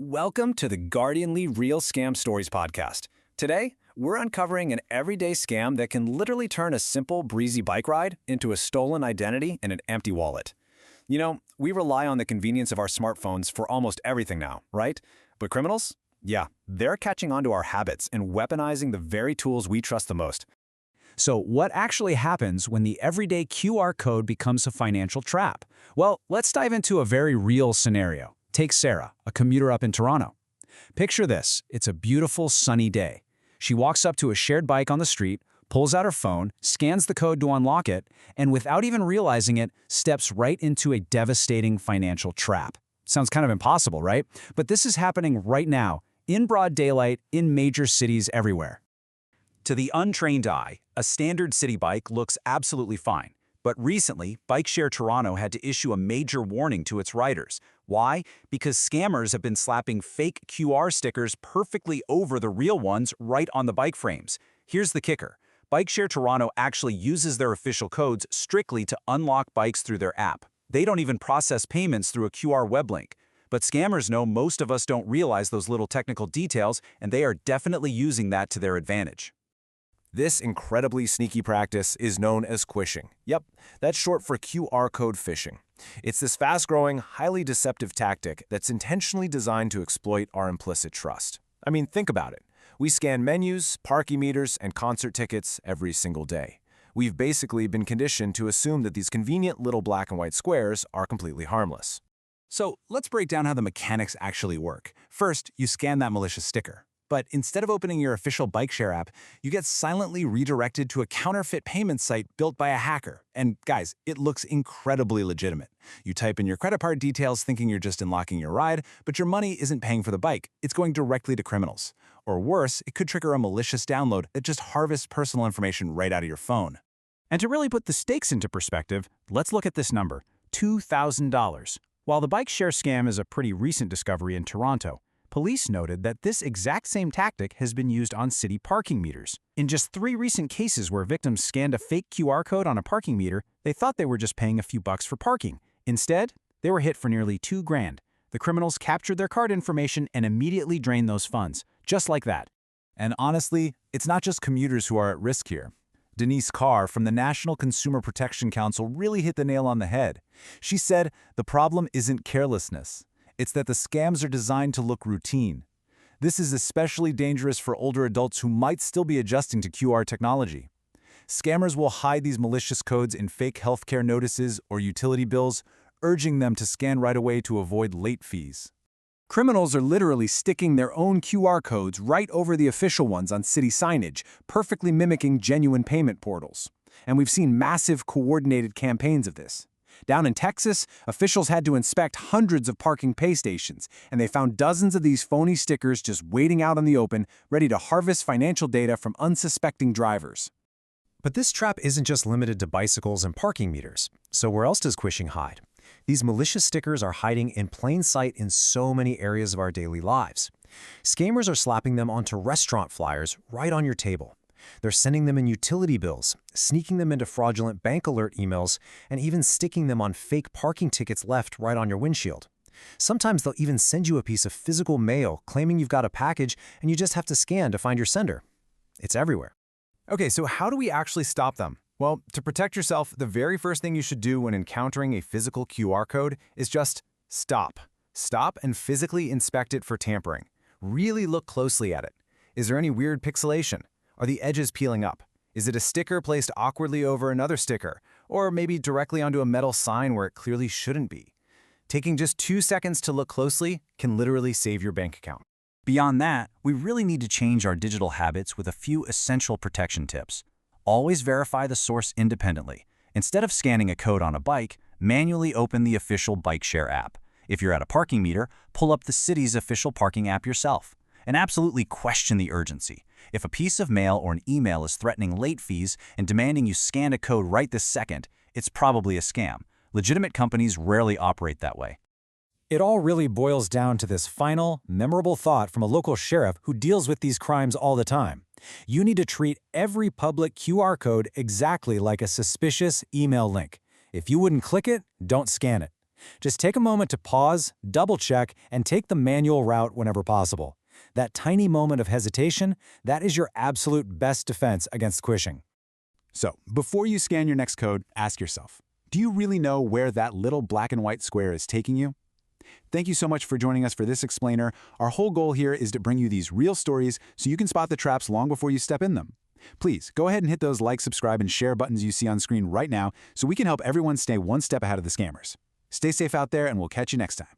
Welcome to the Guardianly Real Scam Stories podcast. Today, we're uncovering an everyday scam that can literally turn a simple, breezy bike ride into a stolen identity and an empty wallet. You know, we rely on the convenience of our smartphones for almost everything now, right? But criminals? Yeah, they're catching on to our habits and weaponizing the very tools we trust the most. So what actually happens when the everyday QR code becomes a financial trap? Well, let's dive into a very real scenario. Take Sarah, a commuter up in Toronto. Picture this. It's a beautiful, sunny day. She walks up to a shared bike on the street, pulls out her phone, scans the code to unlock it, and without even realizing it, steps right into a devastating financial trap. Sounds kind of impossible, right? But this is happening right now, in broad daylight, in major cities everywhere. To the untrained eye, a standard city bike looks absolutely fine. But recently, BikeShare Toronto had to issue a major warning to its riders. Why? Because scammers have been slapping fake QR stickers perfectly over the real ones right on the bike frames. Here's the kicker. BikeShare Toronto actually uses their official codes strictly to unlock bikes through their app. They don't even process payments through a QR web link. But scammers know most of us don't realize those little technical details, and they are definitely using that to their advantage. This incredibly sneaky practice is known as quishing. Yep, that's short for QR code phishing. It's this fast-growing, highly deceptive tactic that's intentionally designed to exploit our implicit trust. I mean, think about it. We scan menus, parking meters, and concert tickets every single day. We've basically been conditioned to assume that these convenient little black and white squares are completely harmless. So let's break down how the mechanics actually work. First, you scan that malicious sticker. But instead of opening your official BikeShare app, you get silently redirected to a counterfeit payment site built by a hacker. And guys, it looks incredibly legitimate. You type in your credit card details thinking you're just unlocking your ride, but your money isn't paying for the bike. It's going directly to criminals. Or worse, it could trigger a malicious download that just harvests personal information right out of your phone. And to really put the stakes into perspective, let's look at this number, $2,000. While the BikeShare scam is a pretty recent discovery in Toronto, police noted that this exact same tactic has been used on city parking meters. In just 3 recent cases where victims scanned a fake QR code on a parking meter, they thought they were just paying a few bucks for parking. Instead, they were hit for nearly $2 grand. The criminals captured their card information and immediately drained those funds, just like that. And honestly, it's not just commuters who are at risk here. Denise Carr from the National Consumer Protection Council really hit the nail on the head. She said, the problem isn't carelessness. It's that the scams are designed to look routine. This is especially dangerous for older adults who might still be adjusting to QR technology. Scammers will hide these malicious codes in fake healthcare notices or utility bills, urging them to scan right away to avoid late fees. Criminals are literally sticking their own QR codes right over the official ones on city signage, perfectly mimicking genuine payment portals. And we've seen massive coordinated campaigns of this. Down in Texas, officials had to inspect hundreds of parking pay stations, and they found dozens of these phony stickers just waiting out in the open, ready to harvest financial data from unsuspecting drivers. But this trap isn't just limited to bicycles and parking meters. So where else does Quishing hide? These malicious stickers are hiding in plain sight in so many areas of our daily lives. Scammers are slapping them onto restaurant flyers right on your table. They're sending them in utility bills, sneaking them into fraudulent bank alert emails, and even sticking them on fake parking tickets left right on your windshield. Sometimes they'll even send you a piece of physical mail claiming you've got a package and you just have to scan to find your sender. It's everywhere. Okay, so how do we actually stop them? Well, to protect yourself, the very first thing you should do when encountering a physical QR code is just stop. Stop and physically inspect it for tampering. Really look closely at it. Is there any weird pixelation? Are the edges peeling up? Is it a sticker placed awkwardly over another sticker? Or maybe directly onto a metal sign where it clearly shouldn't be? Taking just 2 seconds to look closely can literally save your bank account. Beyond that, we really need to change our digital habits with a few essential protection tips. Always verify the source independently. Instead of scanning a code on a bike, manually open the official BikeShare app. If you're at a parking meter, pull up the city's official parking app yourself. And absolutely question the urgency. If a piece of mail or an email is threatening late fees and demanding you scan a code right this second, it's probably a scam. Legitimate companies rarely operate that way. It all really boils down to this final, memorable thought from a local sheriff who deals with these crimes all the time. You need to treat every public QR code exactly like a suspicious email link. If you wouldn't click it, don't scan it. Just take a moment to pause, double-check, and take the manual route whenever possible. That tiny moment of hesitation, that is your absolute best defense against quishing. So, before you scan your next code, ask yourself, do you really know where that little black and white square is taking you? Thank you so much for joining us for this explainer. Our whole goal here is to bring you these real stories so you can spot the traps long before you step in them. Please, go ahead and hit those like, subscribe, and share buttons you see on screen right now so we can help everyone stay one step ahead of the scammers. Stay safe out there, and we'll catch you next time.